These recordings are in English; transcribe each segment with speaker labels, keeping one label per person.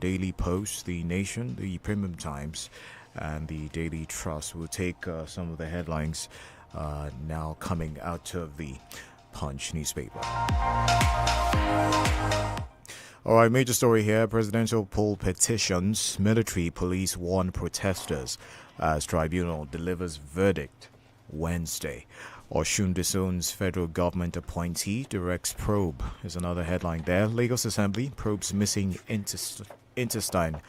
Speaker 1: Daily Post, The Nation, the Premium Times, and the Daily Trust. We'll take some of the headlines now coming out of the Punch newspaper. All right, major story here. Presidential poll petitions. Military police warn protesters as tribunal delivers verdict Wednesday. Oshun disowns federal government appointee, directs probe is another headline there. Lagos Assembly probes missing intestine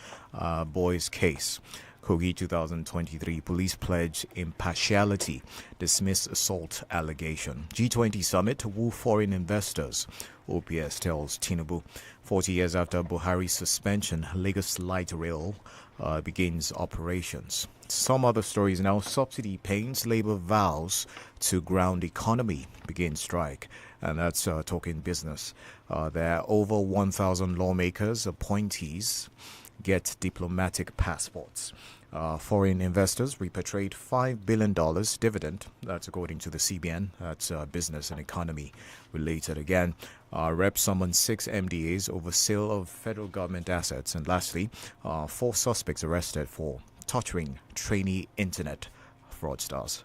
Speaker 1: boys case. Kogi 2023 police pledge impartiality, dismiss assault allegation. G20 summit woo foreign investors. OPS tells Tinubu 40 years after Buhari's suspension, Lagos Light Rail begins operations. Some other stories now. Subsidy pains, Labour vows to ground economy, begin strike. And that's talking business. There are over 1,000 lawmakers, appointees get diplomatic passports. Foreign investors repatriate $5 billion dividend. That's according to the CBN. That's business and economy related again. Rep summoned 6 MDAs over sale of federal government assets. And lastly, 4 suspects arrested for torturing trainee internet fraudsters.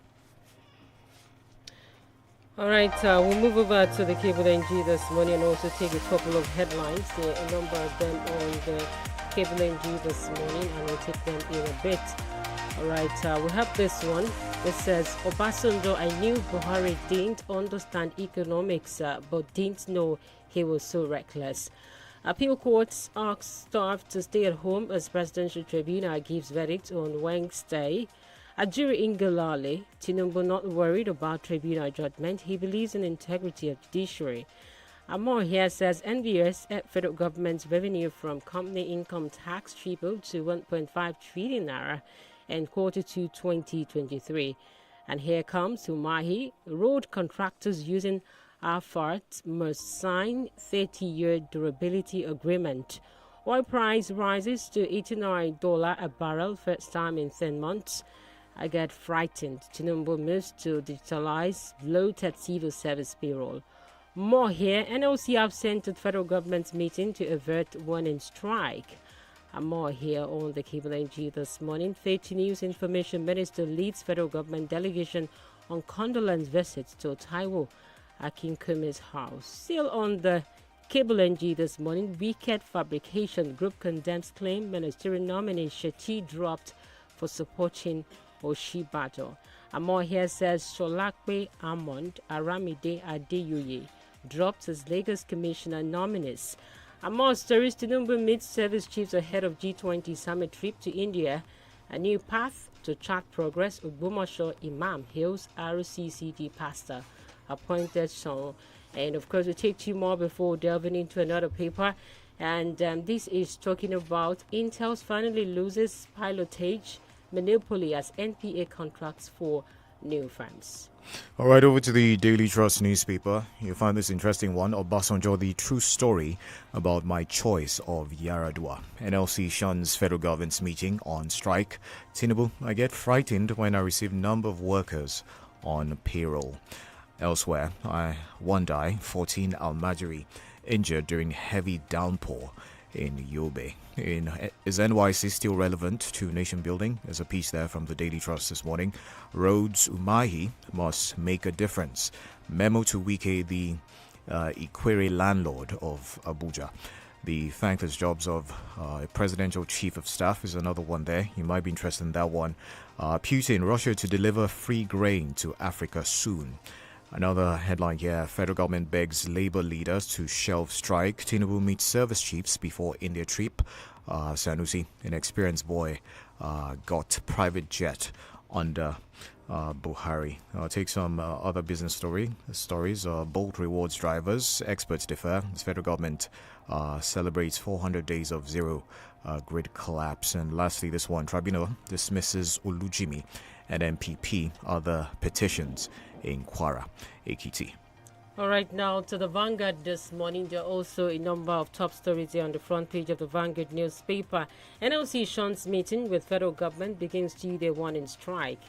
Speaker 2: All right, we'll move over to the cable NG this morning and also take a couple of headlines. There are a number of them on the cable NG this morning, and we'll take them in a bit. All right, we have this one. It says, Obasanjo, I knew Buhari didn't understand economics, but didn't know he was so reckless. Appeal courts asks staff to stay at home as presidential tribunal gives verdict on Wednesday. A jury in Galale, Tinubu not worried about tribunal judgment. He believes in integrity of judiciary. Amor here says NBS federal government's revenue from company income tax tripled to 1.5 trillion naira in Q2 2023. And here comes Umahi. Road contractors using AFART must sign 30-year durability agreement. Oil price rises to $89 a barrel, first time in 10 months. I get frightened. Tinubu moves to digitalize bloated civil service payroll. More here. NLC absent at federal government meeting to avert warning strike. And more here on the cable NG this morning. Fake News Information Minister leads federal government delegation on condolence visits to Taiwo Akinkume's house. Still on the cable NG this morning. Wicked Fabrication Group condemns claim ministerial nominee Sheti dropped for supporting Oshibajo. And more here says Sholakwe Amond Aramide Adeyuye dropped as Lagos Commissioner nominees. And more stories. Tinubu meets service chiefs ahead of G20 summit trip to India. A new path to chart progress. Ogbomoso Imam hails RCCG pastor appointed son. And of course, we'll take 2 more before delving into another paper. And this is talking about INT'L finally loses pilotage monopoly as NPA contracts for new firms.
Speaker 1: All right, over to the Daily Trust newspaper. You'll find this interesting one. Obasanjo, the true story about my choice of Yaradua. NLC shuns federal government's meeting on strike. Tinubu, I get frightened when I receive number of workers on payroll. Elsewhere, one die, 14 Almajiri injured during heavy downpour in Yobe. Is NYC still relevant to nation building? There's a piece there from the Daily Trust this morning. Roads Umahi must make a difference. Memo to Wike, the Ikwere landlord of Abuja. The thankless jobs of a presidential chief of staff is another one there. You might be interested in that one. Putin, Russia to deliver free grain to Africa soon. Another headline here, federal government begs labor leaders to shelve strike. Tinubu meets service chiefs before India trip. Sanusi, an experienced boy, got private jet under Buhari. I'll take some other business stories. Bolt rewards drivers. Experts differ. The federal government celebrates 400 days of zero grid collapse. And lastly, this one, tribunal dismisses Olujimi and MPP other petitions in Kwara, Ekiti.
Speaker 2: All right, now to the Vanguard this morning. There are also a number of top stories here on the front page of the Vanguard newspaper. NLC shuns meeting with federal government begins Tuesday one in strike.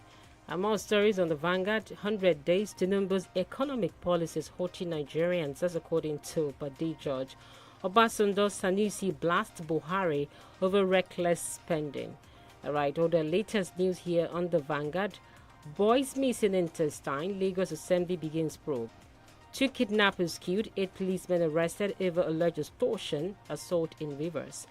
Speaker 2: And more stories on the Vanguard. 100 days Tinubu's economic policies hurting Nigerians, as according to Badi George. Obasanjo Sanusi blast Buhari over reckless spending. All right, all the latest news here on the Vanguard. Boys missing intestine. Lagos Assembly begins probe. 2 kidnappers killed, 8 policemen arrested over alleged extortion, assault in Rivers.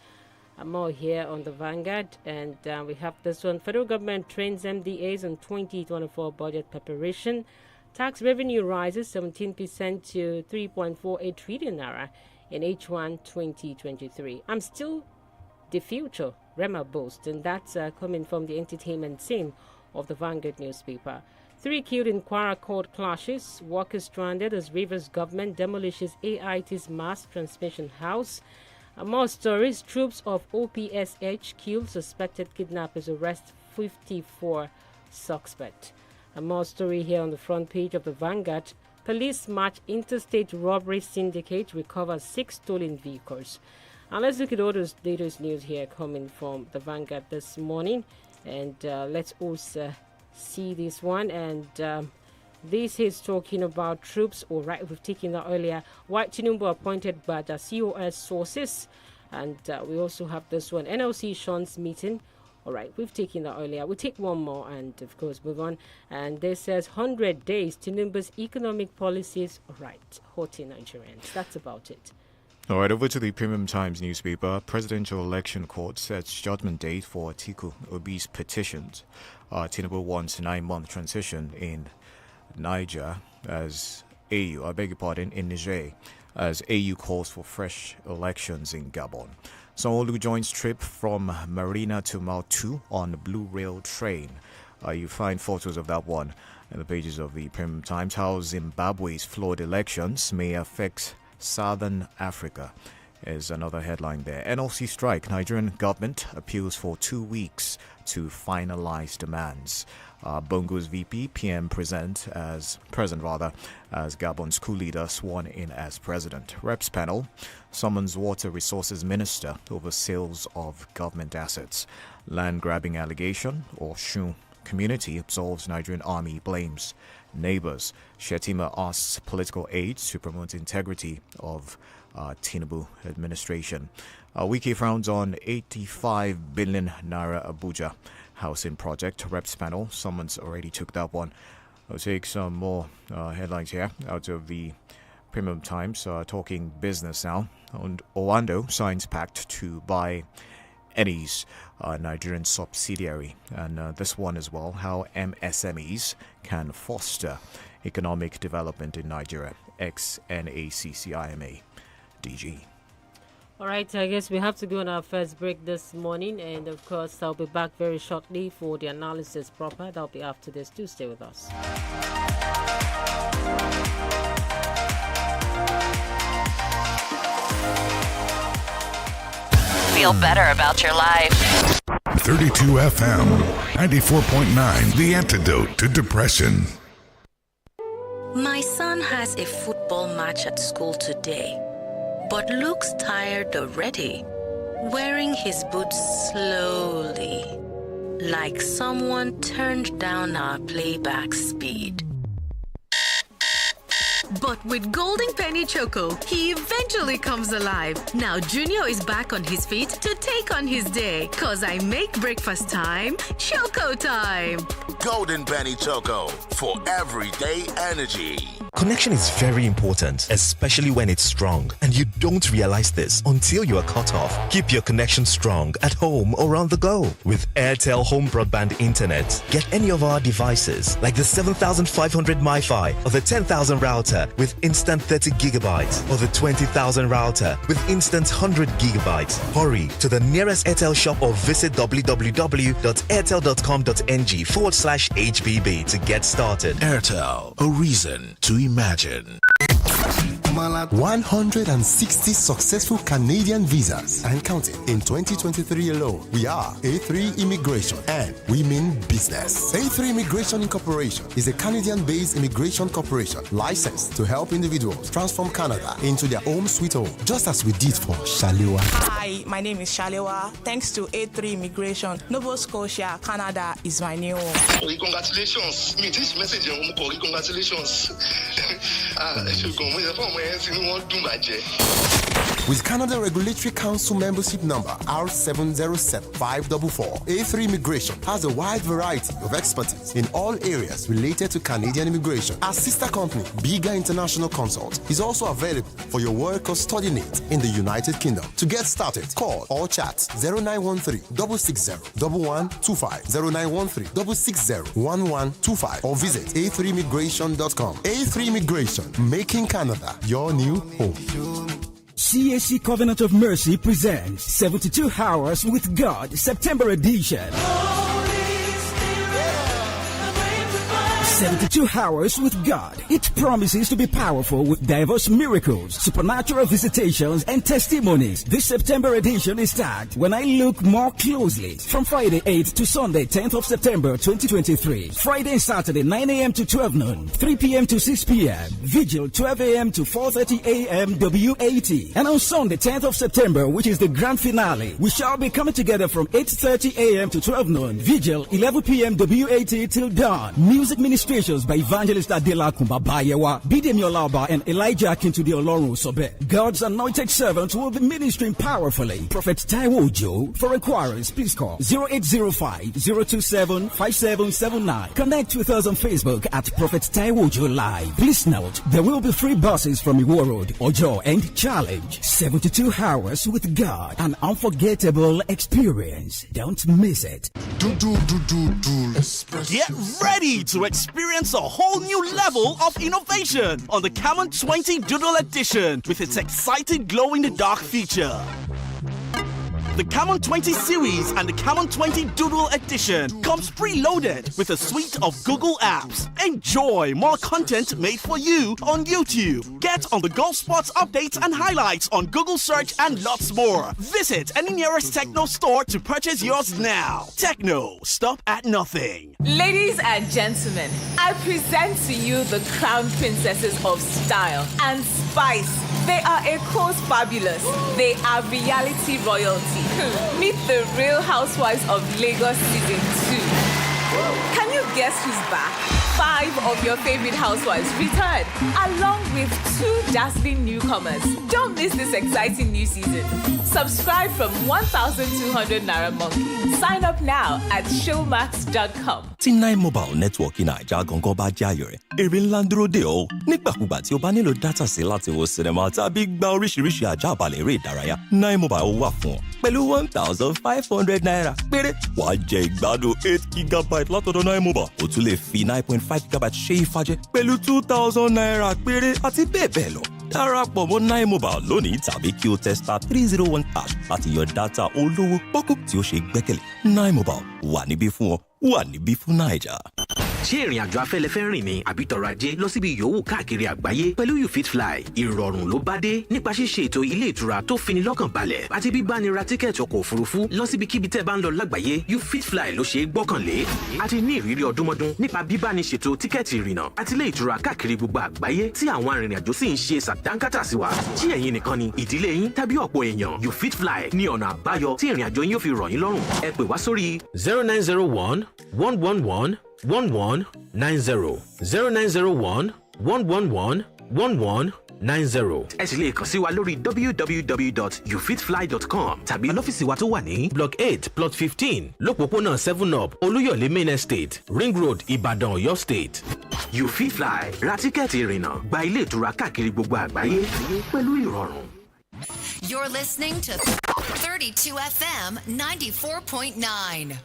Speaker 2: More here on the Vanguard, and we have this one. Federal government trains MDAs on 2024 budget preparation. Tax revenue rises 17% to 3.48 trillion naira in H1 2023. I'm still the future, Rema boasts, and that's coming from the entertainment scene of the Vanguard newspaper. 3 killed in Kwara court clashes. Workers stranded as Rivers government demolishes AIT's mass transmission house. More stories. Troops of OPSH kill suspected kidnappers, arrest 54 suspect. A more story here on the front page of the Vanguard. Police match interstate robbery syndicate, recovers 6 stolen vehicles. And let's look at all those latest news here coming from the Vanguard this morning. And let's also see this one. And this is talking about troops. All right, we've taken that earlier. White Tinubu appointed by the COS sources. And we also have this one. NLC Sean's meeting. All right, we've taken that earlier. We'll take one more and, of course, move on. And this says 100 days Tinubu's economic policies. All right, hurting Nigerians. That's about it.
Speaker 1: All right, over to the Premium Times newspaper. Presidential Election Court sets judgment date for Atiku Obi's petitions. Tinubu wants 9-month transition in Niger as AU, in Niger, as AU calls for fresh elections in Gabon. Sanwo-Olu joins trip from Marina to Mautu on Blue Rail train. You find photos of that one in the pages of the Premium Times. How Zimbabwe's flawed elections may affect Southern Africa is another headline there. NLC strike. Nigerian government appeals for 2 weeks to finalize demands. Bongo's VP PM present as Gabon's coup leader sworn in as president. Reps panel summons water resources minister over sales of government assets. Land grabbing allegation. Osun community absolves Nigerian army, blames neighbors. Shetima asks political aides to promote integrity of Tinubu administration. Wiki frowns on 85 billion naira Abuja housing project. Reps panel, someone's already took that one. I'll take some more headlines here out of the Premium Times. Talking business now. And Owando signs pact to buy Eni's Nigerian subsidiary. And this one as well, how MSMEs can foster economic development in Nigeria. Ex-NACCIMA DG.
Speaker 2: All right, I guess we have to go on our first break this morning. And of course, I'll be back very shortly for the analysis proper. That'll be after this. Do stay with us.
Speaker 3: Feel better about your life.
Speaker 4: 32 FM, 94.9, the antidote to depression.
Speaker 3: My son has a football match at school today, but looks tired already. Wearing his boots slowly, like someone turned down our playback speed.
Speaker 5: But with Golden Penny Choco, he eventually comes alive. Now Junior is back on his feet to take on his day. 'Cause I make breakfast time, Choco time.
Speaker 6: Golden Penny Choco for everyday energy.
Speaker 7: Connection is very important, especially when it's strong. And you don't realize this until you are cut off. Keep your connection strong at home or on the go. With INT'L Home Broadband Internet, get any of our devices, like the 7500 MiFi or the 10,000 router with instant 30 gigabytes or the 20,000 router with instant 100 gigabytes. Hurry to the nearest INT'L shop or visit www.airtel.com.ng/HBB to get started.
Speaker 6: INT'L, a reason to imagine.
Speaker 8: 160 successful Canadian visas and counting. In 2023 alone, we are A3 Immigration and we mean business. A3 Immigration Incorporation is a Canadian-based immigration corporation licensed to help individuals transform Canada into their home sweet home, just as we did for Shalewa.
Speaker 9: Hi, my name is Shalewa. Thanks to A3 Immigration, Nova Scotia, Canada is my new home.
Speaker 10: Congratulations. Me this message, congratulations.
Speaker 8: with Canada Regulatory Council membership number R707544. A3 Immigration has a wide variety of expertise in all areas related to Canadian immigration. Our sister company, Bigger International Consult, is also available for your work or study needs in the United Kingdom. To get started, call or chat 0913-660-1125, 0913-660-1125, or visit a3immigration.com. A3 Immigration, making Canada your new home.
Speaker 11: CAC Covenant of Mercy presents 72 Hours with God, September edition. 72 Hours with God. It promises to be powerful with diverse miracles, supernatural visitations, and testimonies. This September edition is tagged When I Look More Closely, from Friday 8th to Sunday 10th of September 2023. Friday and Saturday 9 a.m. to 12 noon, 3 p.m. to 6 p.m. Vigil 12 a.m. to 4:30 a.m. WAT. And on Sunday 10th of September, which is the grand finale, we shall be coming together from 8:30 a.m. to 12 noon. Vigil 11 p.m. WAT till dawn. Music ministrations by Evangelist Adela Kumbabayewa, Bidemi Olaba, and Elijah Akintude Olorun Sobe. God's anointed servants will be ministering powerfully. Prophet Taiwo Ojo. For inquiries, please call 0805-027-5779. Connect with us on Facebook at Prophet Taiwo Ojo Live. Please note, there will be free buses from Iwo Road, Ojo, and Challenge. 72 Hours with God, an unforgettable experience. Don't miss it.
Speaker 12: Get ready to experience a whole new level of innovation on the Camon 20 Doodle Edition with its exciting glow-in-the-dark feature. The Camon 20 series and the Camon 20 Doodle Edition comes preloaded with a suite of Google apps. Enjoy more content made for you on YouTube. Get on the golf spots updates and highlights on Google search and lots more. Visit any nearest Techno store to purchase yours now. Techno, stop at nothing.
Speaker 13: Ladies and gentlemen, I present to you the crown princesses of style and spice. They are a course fabulous. They are reality royalty. Meet the Real Housewives of Lagos Season 2. Can you guess who's back? 5 of your favorite housewives return, along with 2 dazzling newcomers. Don't miss this exciting new season. Subscribe from 1,200 Naira Monkey. Sign up now at showmax.com.
Speaker 7: Tí Nine Mobile Network Naija gangan bá jẹ́ ayọ̀ rẹ̀, èrè ńlá ń dúró dè ọ́. Nígbàkúgbà tí o bá nílò dátà sí láti wo sinimá tàbí gba oríṣiríṣi àjàbalẹ̀ eré ìdárayá, Nine Mobile wà fún ọ. Pẹ̀lú 1,500 naira péré, wàá jẹ ìgbádùn 8 gigabyte látọ̀dọ̀ Nine Mobile. O tún lè fi 9.5 gigabyte ṣe ìfàjẹ pẹ̀lú 2,000 naira péré àti bẹ́ẹ̀ bẹ́ẹ̀ lọ. Darapọ̀ mọ́ Nine Mobile lónìí tàbí kí o tẹ *301# láti yọ dátà olówó pọ́kú tí ó ṣe gbẹ́kẹ̀lé. Nine Mobile wà níbí fún ọ, wà níbí fún Naija.
Speaker 14: Ṣé ìrìn àjò afẹ́lẹ́ fẹ́ rìn ní àbí tọrọ ajé lọ síbi yòówù káàkiri àgbáyé pẹ̀lú You Fit Fly? Ìrọ̀rùn ló bá dé nípa ṣíṣe ètò ilé ìtura tó fini lọ́kàn balẹ̀ àti bíbánira tíkẹ́ẹ̀tì ọkọ̀ òfurufú lọ síbi kíbi tẹ́ bá ń lọ lágbàáyé. You Fit Fly ló ṣe é gbọ́kànlé. A ti ní ìrírí ọdúnmọ́dún nípa bíbáni ṣètò tíkẹ́ẹ̀tì ìrìnnà àti ilé ìtura káàkiri gbogbo àgbáyé tí àwọn arìnrìn-àjò sì ń ṣe sàdánkátà sí wa. Tí ẹ̀yin nìkan ni ìdílé yín tàbí ọ̀pọ̀ èèyàn, You Fit Fly ní ọ̀nà àbáyọ tí ìrìn-àjò yín yóò fi rọ̀ yín lọ́rùn. Ẹ pè wá sórí 0901 111 1190 0901 111 1190. Ẹ sì lè kàn sí wa lórí www.youfitfly.com tàbí lọ́fíìsì wa tó wà ní Block 8 Plot 15 lópòpónà 7up Olúyọ̀lé Main Estate Ring Road Ìbàdàn Ọ̀yọ́ State. You Fit Fly, ra tíkẹ́ẹ̀tì ìrìnnà, gba ilé ìtura káàkiri gbogbo àgbáyé pẹ̀lú ìrọ̀rùn.
Speaker 15: You're listening to 32 FM 94.9.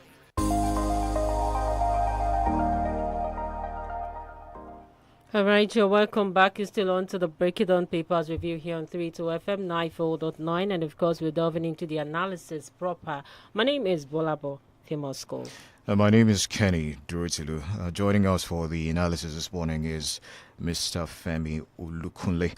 Speaker 2: All right, you're welcome back. You're still on to the Break It On Papers review here on 32 FM 94.9. And of course, we're delving into the analysis proper. My name is GBOLABO, Famous School.
Speaker 1: My name is Kenny Durutilu. Joining us for the analysis this morning is Mr. Femi Ulukunle.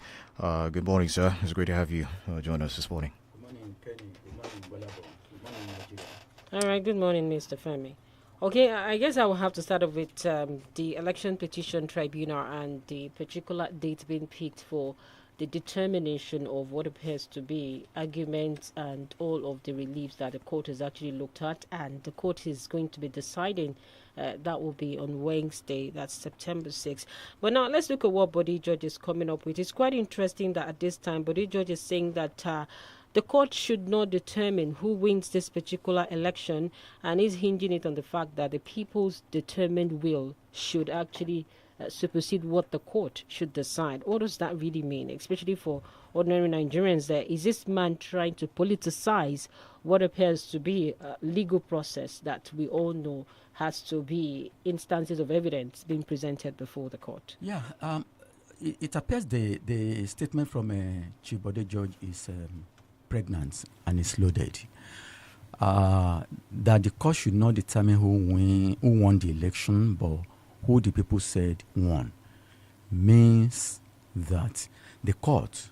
Speaker 1: Good morning, sir. It's great to have you join us this morning.
Speaker 16: Good morning, Kenny. Good morning, GBOLABO. Good morning, Nigeria.
Speaker 2: All right, good morning, Mr. Femi. Okay, I guess I will have to start off with the Election Petition Tribunal and the particular date being picked for the determination of what appears to be arguments and all of the reliefs that the court has actually looked at, and the court is going to be deciding. That will be on Wednesday, that's September 6th. But now let's look at what Body Judge is coming up with. It's quite interesting that at this time, Body Judge is saying that the court should not determine who wins this particular election, and is hinging it on the fact that the people's determined will should actually supersede what the court should decide. What does that really mean, especially for ordinary Nigerians there? Is this man trying to politicize what appears to be a legal process that we all know has to be instances of evidence being presented before the court?
Speaker 17: Yeah, it appears the statement from Chief Body Judge is pregnant and is loaded. That the court should not determine who won the election, but who the people said won, means that the court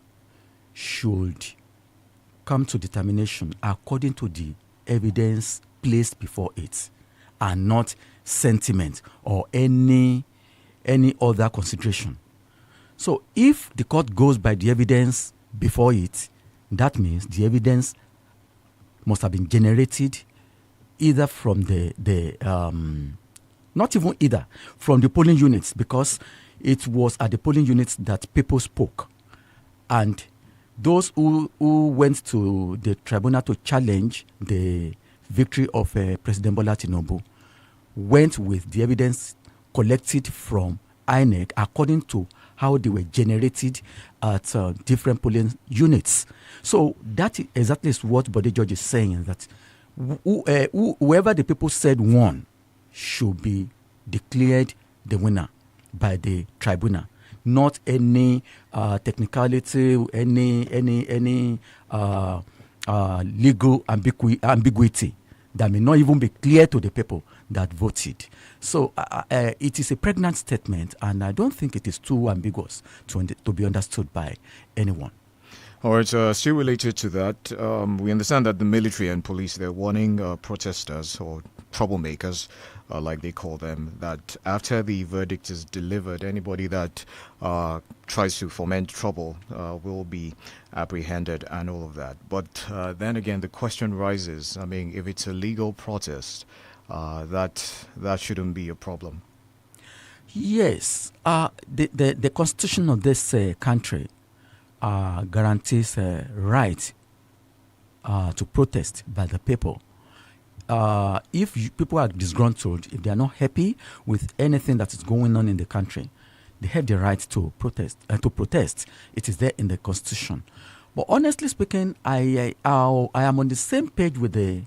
Speaker 17: should come to determination according to the evidence placed before it, and not sentiment or any other consideration. So if the court goes by the evidence before it, that means the evidence must have been generated either from not even either from the polling units, because it was at the polling units that people spoke. And those who went to the tribunal to challenge the victory of President Bola Tinubu went with the evidence collected from INEC according to how they were generated at different polling units. So that exactly is what Body Judge is saying, that whoever the people said won should be declared the winner by the tribunal, not any technicality, any legal ambiguity that may not even be clear to the people that voted. So it is a pregnant statement, and I don't think it is too ambiguous to be understood by anyone.
Speaker 1: All right, still related to that, we understand that the military and police, they're warning protesters or troublemakers, like they call them, that after the verdict is delivered, anybody that tries to foment trouble will be apprehended and all of that. But then again, the question rises, I mean, if it's a legal protest, that shouldn't be a problem.
Speaker 17: Yes, the constitution of this country guarantees a right to protest by the people. If people are disgruntled, if they are not happy with anything that is going on in the country, they have the right to protest. It is there in the constitution. But honestly speaking, I am on the same page with the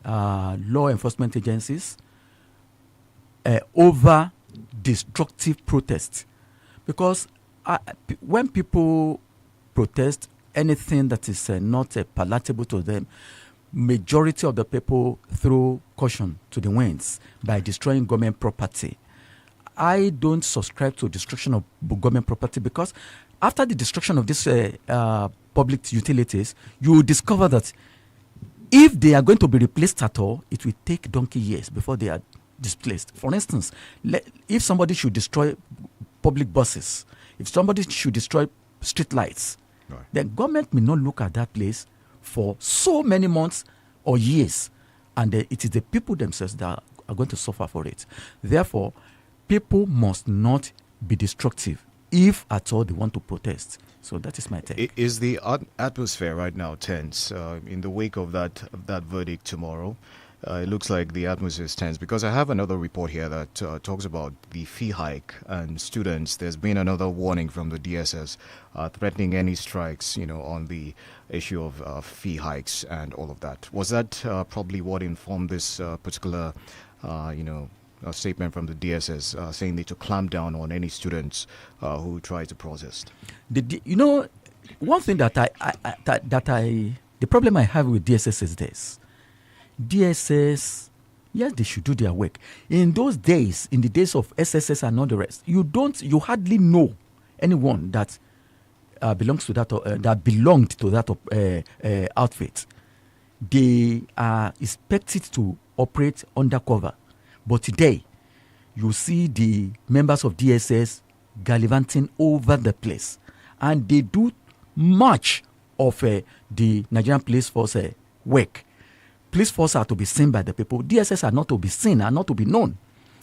Speaker 17: law enforcement agencies over destructive protest, because when people protest anything that is not palatable to them, majority of the people throw caution to the winds by destroying government property. I don't subscribe to destruction of government property, because after the destruction of these public utilities, you will discover that if they are going to be replaced at all, it will take donkey years before they are displaced. For instance, if somebody should destroy public buses, if somebody should destroy street lights, right, then government may not look at that place for so many months or years, and it is the people themselves that are going to suffer for it. Therefore, people must not be destructive if at all they want to protest. So that is my take.
Speaker 1: Is the atmosphere right now tense in the wake of that verdict tomorrow? It looks like the atmosphere is tense, because I have another report here that talks about the fee hike and students. There's been another warning from the DSS threatening any strikes, on the issue of fee hikes and all of that. Was that probably what informed this particular, a statement from the DSS saying they to clamp down on any students who try to protest?
Speaker 17: One thing that the problem I have with DSS is this. DSS, yes, they should do their work. In those days, in the days of SSS and all the rest, you hardly know anyone that belongs to that that belonged to that outfit. They are expected to operate undercover. But today, you see the members of DSS gallivanting over the place, and they do much of the Nigerian police force work. Police force are to be seen by the people. DSS are not to be seen, are not to be known.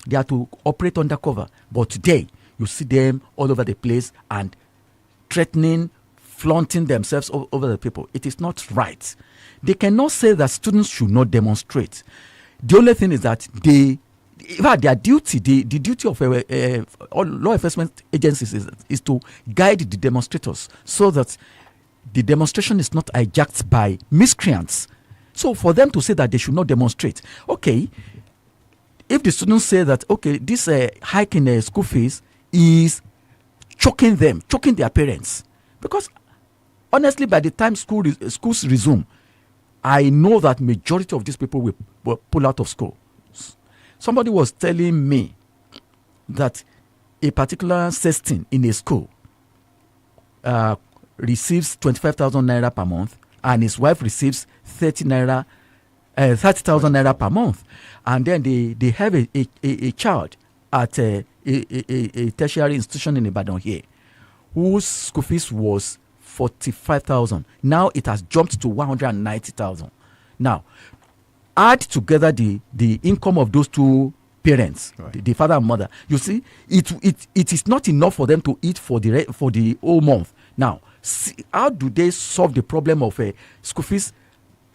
Speaker 17: They are to operate undercover. But today, you see them all over the place and threatening, flaunting themselves over the people. It is not right. They cannot say that students should not demonstrate. The only thing is that their duty, the duty of all law enforcement agencies is to guide the demonstrators so that the demonstration is not hijacked by miscreants. So for them to say that they should not demonstrate, okay, if the students say that, okay, this hike in school fees is choking their parents, because honestly, by the time schools resume, I know that majority of these people will pull out of school. Somebody was telling me that a particular sexton in a school receives 25,000 naira per month, and his wife receives 30,000 naira per month, and then they have a child at a tertiary institution in Ibadan here, whose school fees was 45,000. Now it has jumped to 190,000. Now, add together the income of those two parents, right, the father and mother. You see, it is not enough for them to eat for the whole month. Now, how do they solve the problem of school fees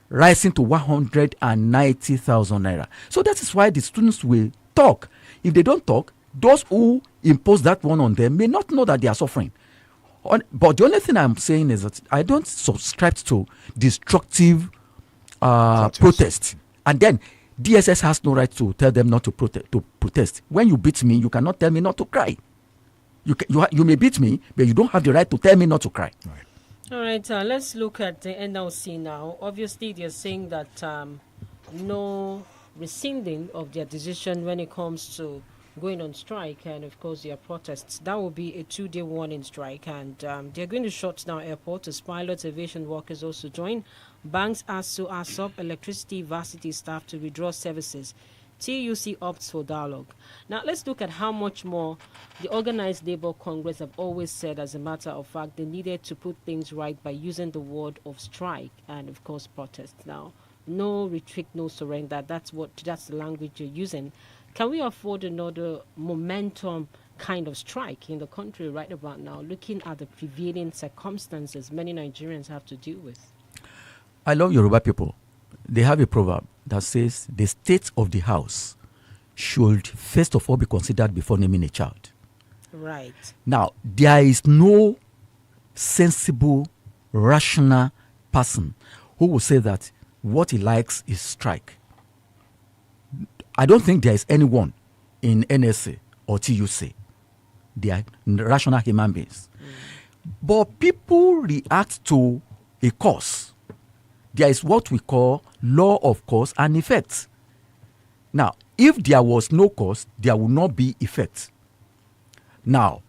Speaker 17: rising to 190,000 naira? So that is why the students will talk. If they don't talk, those who impose that one on them may not know that they are suffering. But the only thing I'm saying is that I don't subscribe to destructive protest. And then DSS has no right to tell them not to protest. When you beat me, you cannot tell me not to cry. You may beat me, but you don't have the right to tell me not to cry.
Speaker 2: Right. All right, let's look at the NLC now. Obviously, they're saying that no rescinding of their decision when it comes to going on strike and, of course, their protests. That will be a 2-day warning strike, and they're going to shut down airports as pilots, aviation workers also join. Banks asked to ASOP, electricity, varsity staff to withdraw services. TUC opts for dialogue. Now, let's look at how much more the Organized Labour Congress have always said, as a matter of fact, they needed to put things right by using the word of strike and, of course, protest. Now, no retreat, no surrender. That's the language you're using. Can we afford another momentum kind of strike in the country right about now, looking at the prevailing circumstances many Nigerians have to deal with?
Speaker 17: I love Yoruba people. They have a proverb that says the state of the house should first of all be considered before naming a child.
Speaker 2: Right.
Speaker 17: Now, there is no sensible, rational person who will say that what he likes is strike. I don't think there is anyone in NSA or TUC. They are rational human beings. But people react to a cause. There is what we call law of cause and effect. Now, if there was no cause, there will not be effect. Now,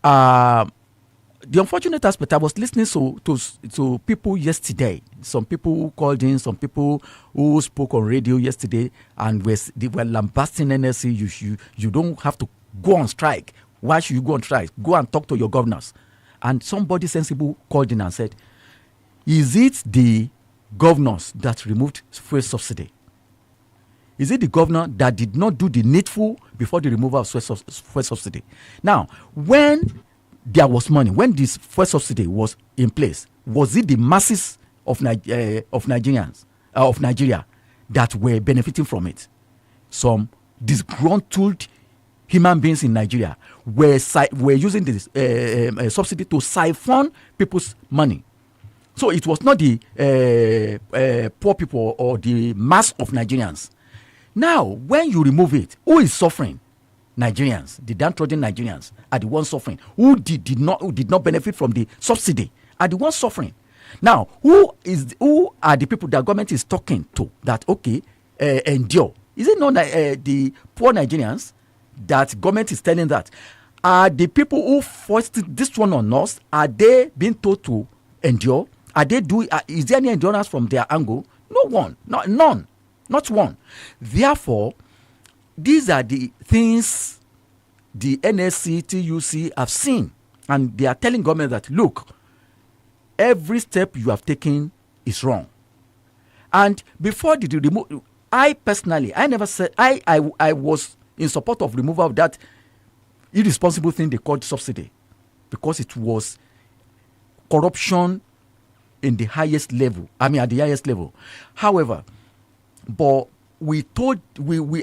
Speaker 17: the unfortunate aspect, I was listening to people yesterday. Some people who called in, some people who spoke on radio yesterday, and they were lambasting NSC. You don't have to go on strike. Why should you go on strike? Go and talk to your governors. And somebody sensible called in and said, is it the governors that removed fuel subsidy? Is it the governor that did not do the needful before the removal of fuel subsidy? Now, when there was money, when this fuel subsidy was in place, was it the masses of Nigerians, of Nigeria, that were benefiting from it? Some disgruntled human beings in Nigeria were using this subsidy to siphon people's money. So it was not the poor people or the mass of Nigerians. Now, when you remove it, who is suffering? Nigerians, the downtrodden Nigerians are the ones suffering. Who did not benefit from the subsidy are the ones suffering. Now, who are the people that government is talking to that endure? Is it not the poor Nigerians that government is telling that? Are the people who forced this one on us, are they being told to endure? Is there any endurance from their angle? No one, none, not one. Therefore, these are the things the NSC, TUC have seen, and they are telling government that, look, every step you have taken is wrong. And before the remove, I personally, I never said I was in support of removal of that irresponsible thing they called subsidy, because it was corruption in the highest level. I mean, at the highest level. However, but we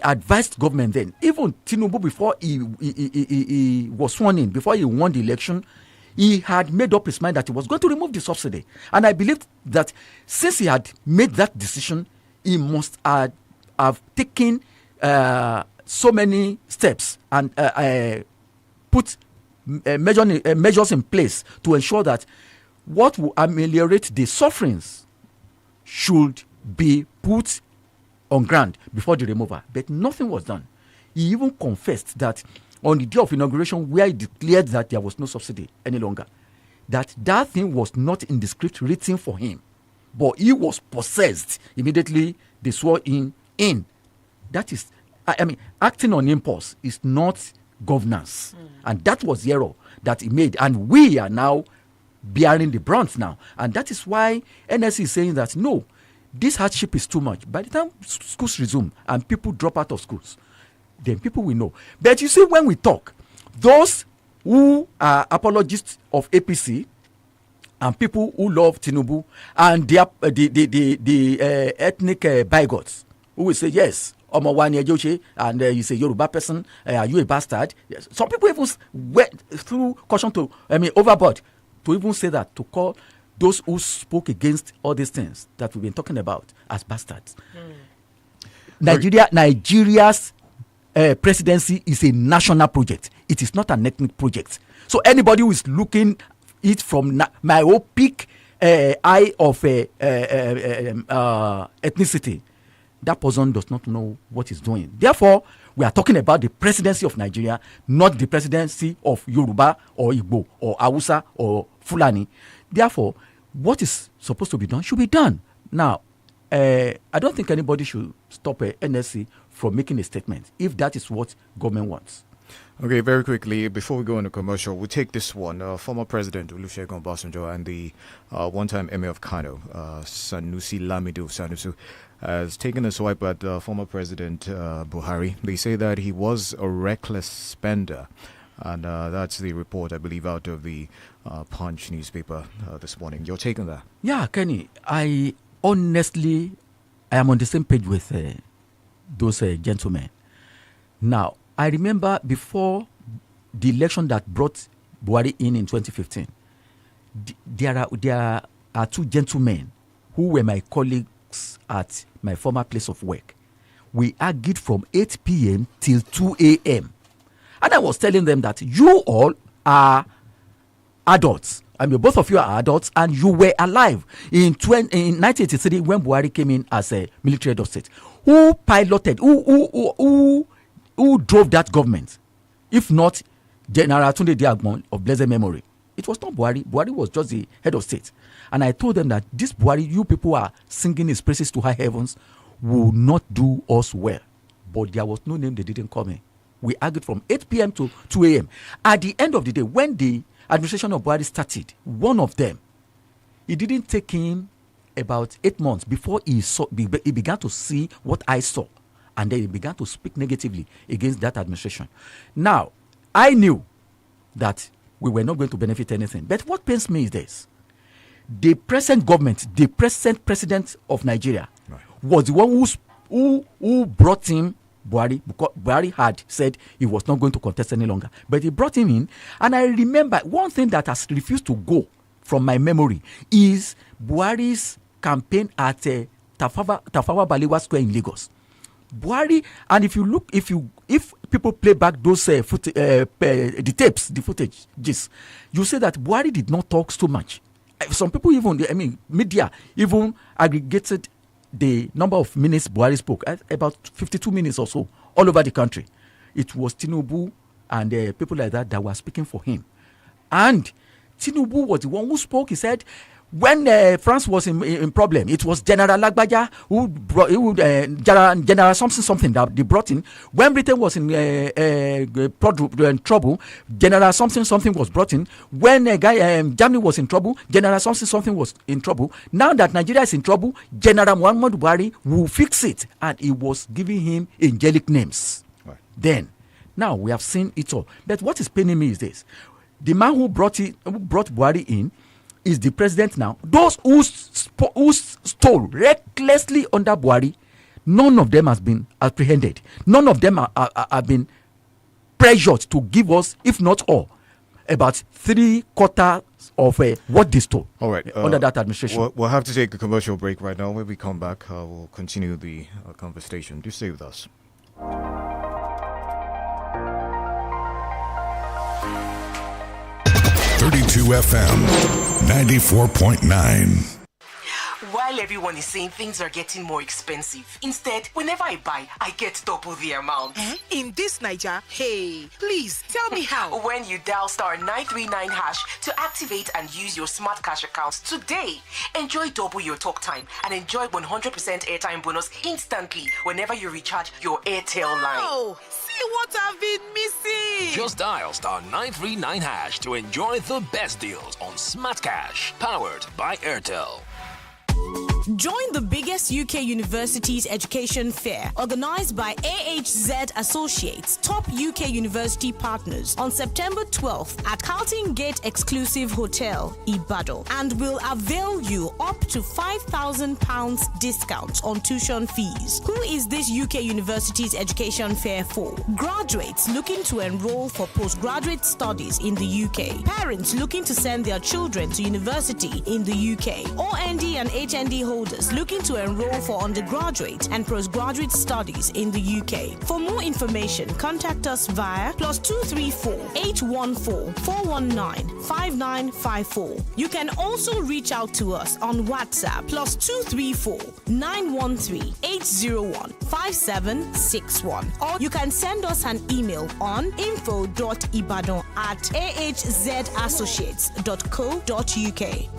Speaker 17: advised government then, even Tinubu, before he was sworn in, before he won the election, he had made up his mind that he was going to remove the subsidy. And I believe that since he had made that decision, he must have taken so many steps and put measures in place to ensure that what will ameliorate the sufferings should be put on ground before the removal. But nothing was done. He even confessed that on the day of inauguration, where he declared that there was no subsidy any longer, that thing was not in the script written for him, but he was possessed. Immediately they swore in. That is, I mean, acting on impulse is not governance. And that was the error that he made. And we are now bearing the brunt now. And that is why NSC is saying that, no, this hardship is too much. By the time schools resume and people drop out of schools, then people will know. But you see, when we talk, those who are apologists of APC and people who love Tinubu and the ethnic bigots who will say, yes, and you say Yoruba person, are you a bastard? Yes. Some people even went through caution overboard to even say that, to call those who spoke against all these things that we've been talking about as bastards. Nigeria's presidency is a national project. It is not an ethnic project. So anybody who is looking it from myopic eye of ethnicity, that person does not know what he's doing. Therefore, we are talking about the presidency of Nigeria, not the presidency of Yoruba or Igbo or Hausa or Fulani. Therefore, what is supposed to be done should be done. Now, I don't think anybody should stop NSC from making a statement if that is what government wants.
Speaker 1: Okay, very quickly, before we go into commercial, we'll take this one. Former President Olusegun Obasanjo and the one-time Emir of Kano, Sanusi Lamido Sanusi, has taken a swipe at former President Buhari. They say that he was a reckless spender. And that's the report, I believe, out of the Punch newspaper this morning. Your take on that?
Speaker 17: Yeah, Kenny, I am on the same page with those gentlemen. Now, I remember before the election that brought Buhari in 2015, there are two gentlemen who were my colleagues at my former place of work. We argued from 8 p.m. till 2 a.m. And I was telling them that you all are adults. I mean, both of you are adults, and you were alive in 1983 when Buhari came in as a military head of state. Who piloted? Who drove that government? If not General Tunde Diagbon of blessed memory. It was not Buhari. Buhari was just the head of state. And I told them that this Buhari, you people are singing his praises to high heavens, will not do us well. But there was no name they didn't call me. We argued from 8 p.m. to 2 a.m. At the end of the day, when the administration of Buhari started, one of them, it didn't take him about 8 months before he began to see what I saw. And then he began to speak negatively against that administration. Now, I knew that we were not going to benefit anything. But what pains me is this. The present government, the present president of Nigeria, was the one who brought him Buhari, because Buhari had said he was not going to contest any longer. But he brought him in. And I remember one thing that has refused to go from my memory is Buhari's campaign at Tafawa Balewa Square in Lagos. Buhari, and if people play back those the footages, you say that Buhari did not talk so much. Some people media even aggregated the number of minutes Buhari spoke, about 52 minutes or so, all over the country. It was Tinubu and people like that were speaking for him. And Tinubu was the one who spoke. He said, When France was in problem, it was General Lagbaja who brought General something that they brought in. When Britain was in trouble, General something was brought in. When Germany was in trouble, General something was in trouble. Now that Nigeria is in trouble, General Muhammadu Buhari will fix it, and he was giving him angelic names.
Speaker 1: Right.
Speaker 17: Then, now we have seen it all. But what is paining me is this: the man who brought Buhari in is the president now. Those who stole recklessly under Buhari, none of them has been apprehended. None of them have been pressured to give us, if not all, about 3/4 of what they stole.
Speaker 1: All right.
Speaker 17: Under that administration.
Speaker 1: We'll have to take a commercial break right now. When we come back, we'll continue the conversation. Do stay with us.
Speaker 4: 32 FM 94.9.
Speaker 18: While everyone is saying things are getting more expensive, instead, whenever I buy, I get double the amount.
Speaker 19: In this Niger, hey, please tell me how.
Speaker 18: When you dial *939# to activate and use your smart cash account today, enjoy double your talk time and enjoy 100% airtime bonus instantly whenever you recharge your INT'L line.
Speaker 19: Oh, see what I've been missing.
Speaker 20: Just dial *939# to enjoy the best deals on Smart Cash, powered by INT'L.
Speaker 21: Join the biggest UK universities education fair organized by AHZ Associates, top UK university partners, on September 12th at Carlton Gate Exclusive Hotel, Ibadan, and will avail you up to £5,000 discount on tuition fees. Who is this UK universities education fair for? Graduates looking to enroll for postgraduate studies in the UK, parents looking to send their children to university in the UK, OND and HND holders looking to enroll for undergraduate and postgraduate studies in the UK. For more information, contact us via +234 814 419 5954. You can also reach out to us on WhatsApp +234 913 801 5761, or you can send us an email on info.ibadan@ahzassociates.co.uk.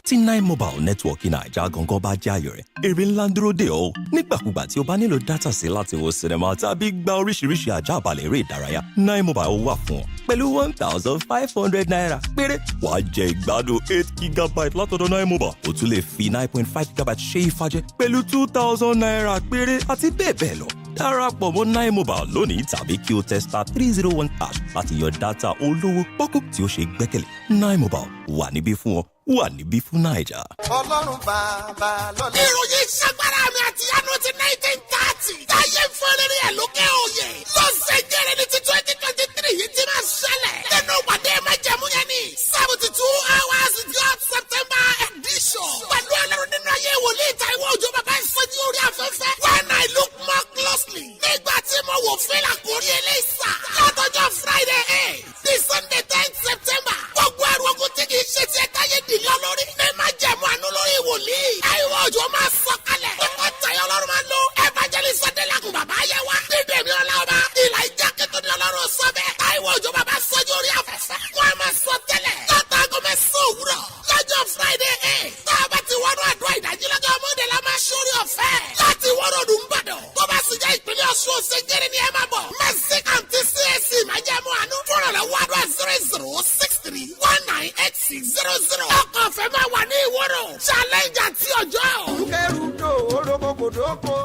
Speaker 22: tí 9 mobile network naija gangan bá jẹ́ àyò rẹ̀ èrè ńlá ń dúró dè ọ́ nígbàkúgbà tí o bá nílò dátà sí láti wo sinimá tàbí gba oríṣiríṣi àjàbalẹ̀ eré ìdárayá 9 mobile wà fún ọ pẹ̀lú 1,500 naira péré wàá jẹ ìgbádùn 8 gigabyte látọ̀dọ̀ 9 mobile o tún lè fi 9.5 gigabyte ṣe ìfàjẹ pẹ̀lú 2,000 naira péré àti bẹ́ẹ̀ bẹ́ẹ̀ lọ darapọ̀ mọ́ 9 mobile lónìí tàbí kí o tẹ *301# láti yan dátà olówó pọ́kú tí ó ṣe gbẹ́kẹ̀lé 9 mobile wà níbí fún ọ wà níbí fún Naija.
Speaker 23: Ọlọ́run bàbá lọ́lẹ̀. ìròyìn ìṣàgbára mi àti àánú ti 1930. táyé fọ́nrẹ́rẹ́ ẹ̀ lókè òye. lọ́sẹ̀ jẹ́rẹ́ ní ti 2023 yìí ti máa ṣẹlẹ̀. nínú ìpàdé májẹ̀mú yẹn ni 72 hours with God September edition. pẹ̀lú Ọlọ́run nínú ayé wòlíì Táíwò Òjó bàbá ìsọjí orí afẹ́fẹ́. When I look more closely. nígbà tí mo wò fílà kórí eléyìísà. látọjọ́ Friday 8 ní Sunday 10 September. gbogbo ẹrù ogun tí kì í ṣe ti ẹ̀ka yé di lọ́lọ́rí. ní májẹ̀mú àánú lórí wòlíì. Táíwò Òjó máa sọ kalẹ̀. ọkọ̀ tayọ Ọlọ́run máa lo evangelist Adélakùn bàbá yẹ wá. dídè mi ọlọ́ba. ìlà ìjà kẹtọ́ ni Ọlọ́run sọ bẹ́ẹ̀. Táíwò Òjó bàbá sọ́jú orí afẹ́fẹ́. wọ́n á máa sọ tẹ́lẹ̀. látàgọ́ mẹ́sàn-án òwúrọ̀. lọ́jọ́ Friday 8. tá a bá ti wọnú àdúrà ìdájí lọ́jọ́ Monday la máa ṣórí ọ̀fẹ́. láti wọ́rọ̀ ọdún Ìbàdàn. tó bá sì jẹ́ ìpínlẹ̀ Ọ̀ṣun òṣèjẹ́rẹ́ ni ẹ máa bọ̀. Mercy County CAC májẹ̀mú àánú. fúnra rẹ̀ wá àdúrà 0063198600. ọkọ̀ ọ̀fẹ́ máa wà ní ìwọ́rọ̀. challenge àti ọjọ́. rúkèrúdò orókòkòdókò.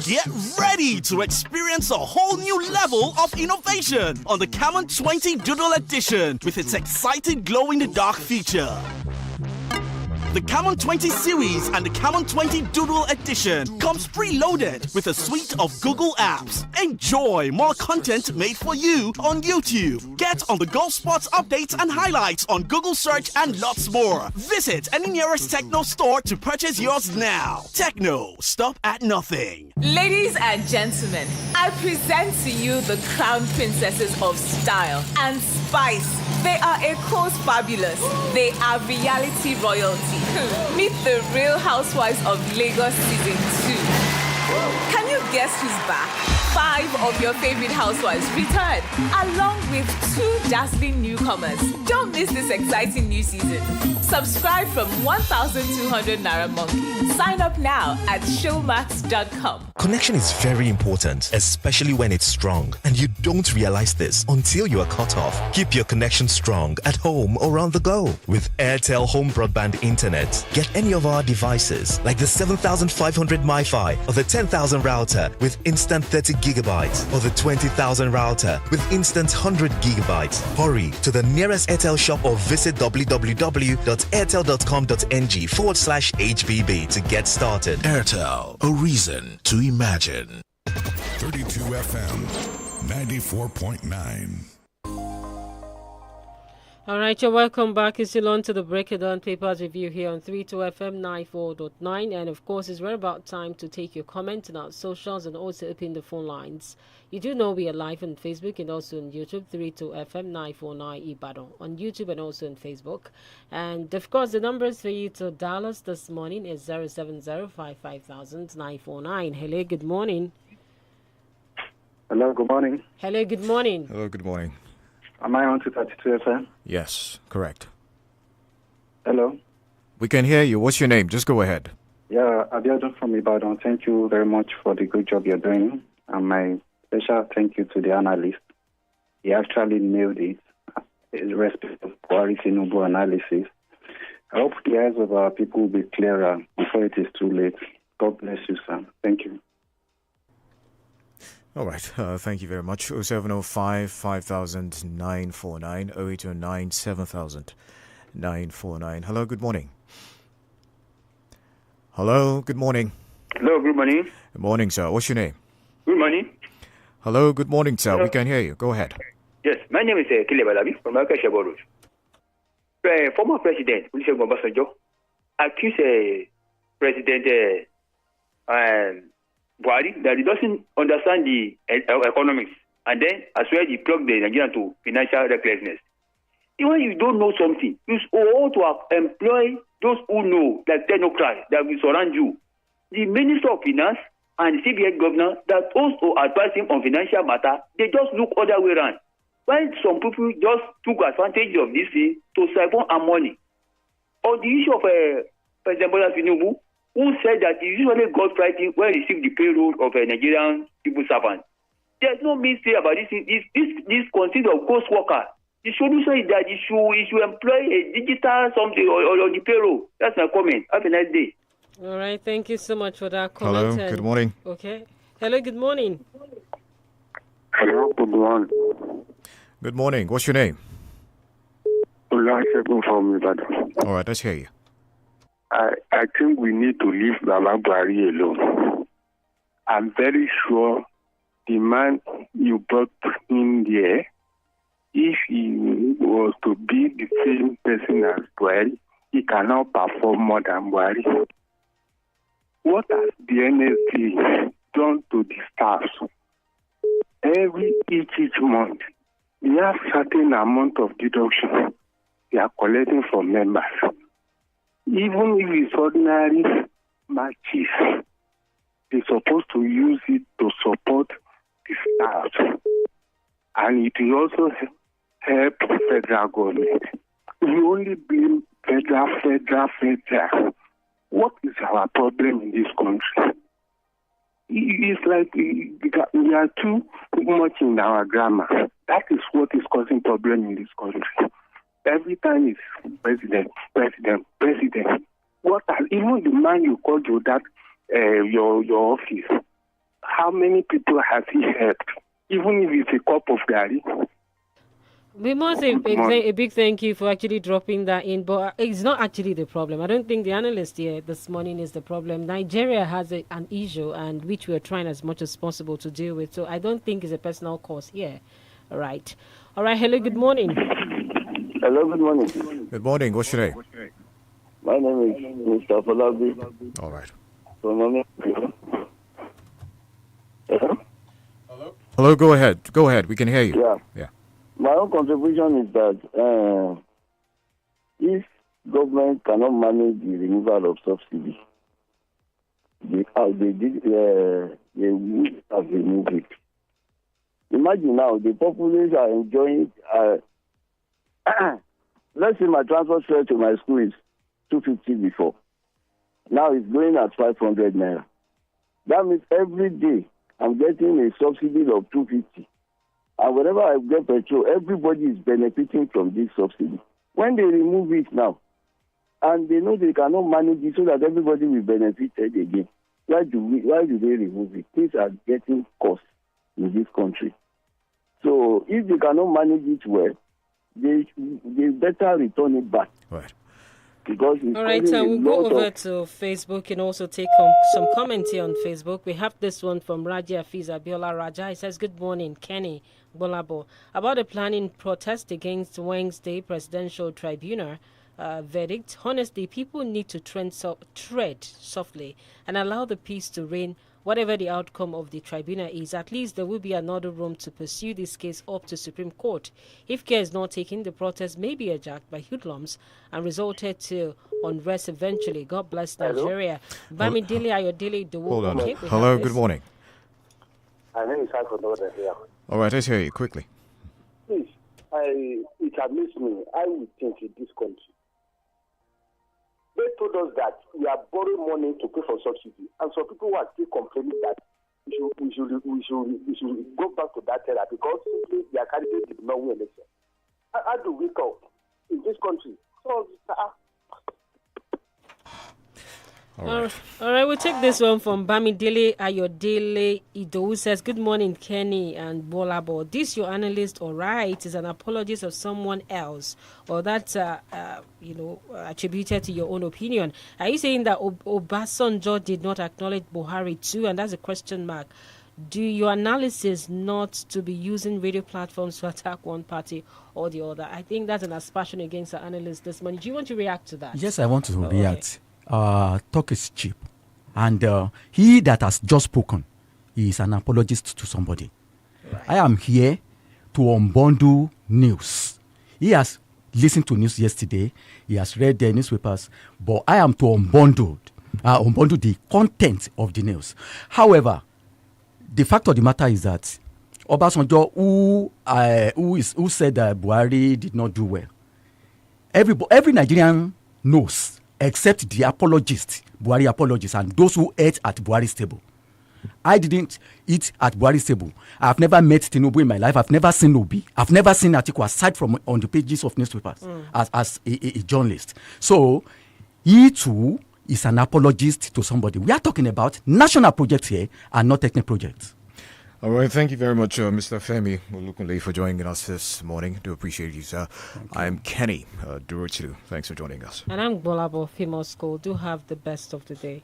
Speaker 12: Get ready to experience a whole new level of innovation on the Camon 20 Doodle Edition with its exciting glow-in-the-dark feature. The Camon 20 series and the Camon 20 Doodle Edition comes preloaded with a suite of Google apps. Enjoy more content made for you on YouTube. Get on the golf spots updates and highlights on Google search and lots more. Visit any nearest Techno store to purchase yours now. Techno, stop at nothing.
Speaker 13: Ladies and gentlemen, I present to you the crown princesses of style and spice. They are a course fabulous. They are reality royalty. Meet the Real Housewives of Lagos Season 2. Can you guess who's back? 5 of your favorite housewives return, along with 2 dazzling newcomers. Don't miss this exciting new season. Subscribe from 1,200 Naira Monkey. Sign up now at showmax.com.
Speaker 7: Connection is very important, especially when it's strong, and you don't realize this until you are cut off. Keep your connection strong at home or on the go with INT'L Home Broadband Internet. Get any of our devices like the 7,500 MiFi or the 10,000 router with instant 30 gigabytes or the 20,000 router with instant 100 gigabytes. Hurry to the nearest INT'L shop or visit www.airtel.com.ng/HBB to get started.
Speaker 4: INT'L, a reason to imagine. 32 FM 94.9.
Speaker 2: All right, you're welcome back. You're still on to the Break It Down Papers review here on 32 FM 94.9. And of course, it's right about time to take your comments on our socials and also open the phone lines. You do know we are live on Facebook and also on YouTube, 32 FM 949 Ibadan, on YouTube and also on Facebook. And of course, the numbers for you to dial us this morning is 070-550-949. Hello, good morning.
Speaker 3: Hello, good morning.
Speaker 2: Hello, good morning.
Speaker 1: Hello, good morning.
Speaker 3: Am I on to 32 FM?
Speaker 1: Yes, correct.
Speaker 3: Hello.
Speaker 1: We can hear you. What's your name? Just go ahead.
Speaker 3: Yeah, Abiodun from Ibadan. Thank you very much for the good job you're doing. And my special thank you to the analyst. He actually nailed it. Irrespective of quality Tinubu analysis. I hope the eyes of our people will be clearer before it is too late. God bless you, sir. Thank you.
Speaker 1: All right. Thank you very much. 0705 5000 949 0809 7000 949. Hello, good morning. Hello, good morning.
Speaker 5: Hello, good morning.
Speaker 1: Good morning, sir. What's your name?
Speaker 5: Good morning.
Speaker 1: Hello, good morning, sir.
Speaker 5: Hello.
Speaker 1: We can hear you. Go ahead.
Speaker 5: Yes, my name is GBOLABO from Akashabo Road. Former President Olusegun Obasanjo accused President Buhari that he doesn't understand the economics, and then as well he plugged the Nigerian to financial recklessness. Even if you don't know something, you ought to employ those who know, like technocrats that will surround you. The Minister of Finance and the CBN governor that also advise him on financial matter, they just look other way around. While some people just took advantage of this thing to siphon our money. On the issue of President Bola Tinubu, who said that he usually got fighting when he received the payroll of a Nigerian civil servant. There's no mistake about this. This consists of ghost worker. The solution is that you should employ a digital something or the payroll. That's my comment. Have a nice day.
Speaker 2: All right. Thank you so much for that comment.
Speaker 1: Hello. Good morning.
Speaker 2: Okay. Hello. Good morning.
Speaker 3: Hello, good morning.
Speaker 1: Good morning. What's your name?
Speaker 3: Olusegun from Ibadan.
Speaker 1: All right. Let's hear you.
Speaker 3: I think we need to leave Baba Buhari alone. I'm very sure the man you brought in there, if he was to be the same person as Buhari, he cannot perform more than Buhari. What has the NSC done to the staff? Each month, they have certain amount of deduction they are collecting from members. Even if it's ordinary matches, they're supposed to use it to support the staff. And it will also help federal government. We only blame federal. What is our problem in this country? It's like we are too much in our grammar. That is what is causing problem in this country. Every time it's president. What has, even the man you called you that your office, how many people has he helped? Even if it's a cup of gari.
Speaker 2: We must say a big thank you for actually dropping that in, but it's not actually the problem. I don't think the analyst here this morning is the problem. Nigeria has an issue, and which we are trying as much as possible to deal with. So I don't think it's a personal cause here. All right. Hello. Good morning.
Speaker 5: Hello. Good morning.
Speaker 1: Good morning. What's your name?
Speaker 5: My name is Mr. Falabi.
Speaker 1: All right.
Speaker 5: Hello.
Speaker 1: Hello. Go ahead. We can hear you.
Speaker 5: Yeah. My own contribution is that if government cannot manage the removal of subsidy,
Speaker 6: they did they have removed it. Imagine now the populace are enjoying. Let's say my transport fare to my school is 250 before. Now it's going at 500 naira. That means every day I'm getting a subsidy of 250. And whenever I get petrol, everybody is benefiting from this subsidy. When they remove it now, and they know they cannot manage it so that everybody will benefit again, why do they remove it? Things are getting cost in this country. So if they cannot manage it well, they better return it back.
Speaker 1: Right.
Speaker 2: All right, we'll go over to Facebook and also take some comments here on Facebook. We have this one from Raja Afiz Abiola Raja. He says, "Good morning, Kenny GBOLABO. About the planning protest against Wednesday Presidential Tribunal verdict, honestly, people need to tread softly and allow the peace to reign. Whatever the outcome of the tribunal is, at least there will be another room to pursue this case up to Supreme Court. If care is not taken, the protest may be hijacked by hoodlums and resulted to unrest eventually. God bless Nigeria." Bamidele Ayodele Dowo.
Speaker 1: Hold on.
Speaker 2: Okay,
Speaker 1: Hello, good morning.
Speaker 9: My name is Alfred Northern here.
Speaker 1: All right, let's hear you quickly.
Speaker 9: Please, it amazes me. I would think in this country, they told us that we are borrowing money to pay for subsidy, and some people are still complaining that we should go back to that era because simply their candidate did not win election. How do we go in this country? So,
Speaker 2: All right, we'll take this one from Bamidele Ayodele Ido, says, "Good morning, Kenny and GBOLABO. This your analyst, all right, is an apologist of someone else, or that's attributed to your own opinion. Are you saying that Obasanjo did not acknowledge Buhari too, and that's a question mark? Do your analysis not to be using radio platforms to attack one party or the other?" I think that's an aspersion against the analyst this morning. Do you want to react to that?
Speaker 17: Yes, I want to react. Talk is cheap, and he that has just spoken is an apologist to somebody. Right. I am here to unbundle news. He has listened to news yesterday. He has read the newspapers, but I am to unbundle the content of the news. However, the fact of the matter is that Obasanjo, who said that Buhari did not do well, every Nigerian knows, except the Buhari apologists, and those who ate at Buhari's table. I didn't eat at Buhari's table. I've never met Tinubu in my life. I've never seen Obi. I've never seen Atiku aside from on the pages of newspapers as a journalist. So he too is an apologist to somebody. We are talking about national projects here and not ethnic projects.
Speaker 1: All right, thank you very much, Mr. Femi Olukunle, for joining us this morning. Do appreciate you, sir. I'm Kenny Durochilu. Thanks for joining us.
Speaker 2: And I'm GBOLABO Female School. Do have the best of the day.